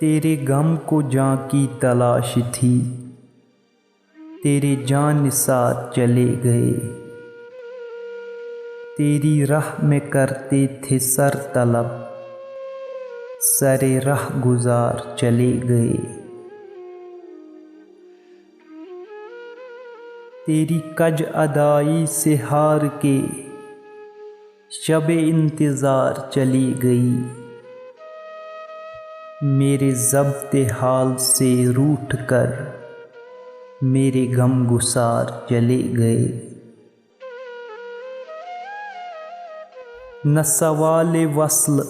تیرے غم کو جاں کی تلاش تھی، تیرے جان نثار چلے گئے، تیری راہ میں کرتے تھے سر طلب، سرے راہ گزار چلے گئے۔ تیری کج ادائی سے ہار کے شب انتظار چلی گئی، میرے ضبط حال سے روٹھ کر میرے غم گسار چلے گئے۔ نہ سوال وصل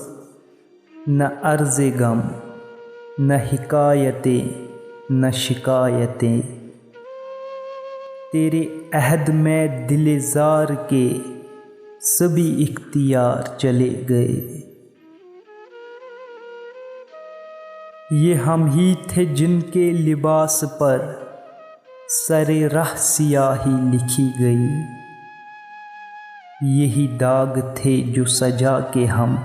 نہ عرض غم، نہ حکایتیں نہ شکایتیں، تیرے عہد میں دل زار کے سبھی اختیار چلے گئے۔ یہ ہم ہی تھے جن کے لباس پر سرِ راہ سیاہی لکھی گئی، یہی داغ تھے جو سجا کے ہم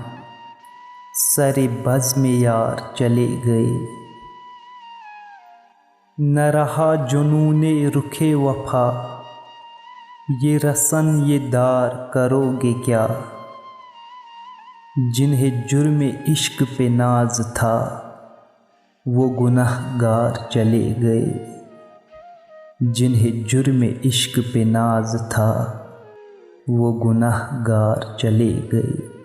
سرِ بزم یار چلے گئے۔ نہ رہا جنون رخ وفا، یہ رسن یہ دار کرو گے کیا، جنہیں جرم عشق پہ ناز تھا وہ گناہ گار چلے گئے، جنہیں جرم عشق پہ ناز تھا وہ گناہ گار چلے گئے۔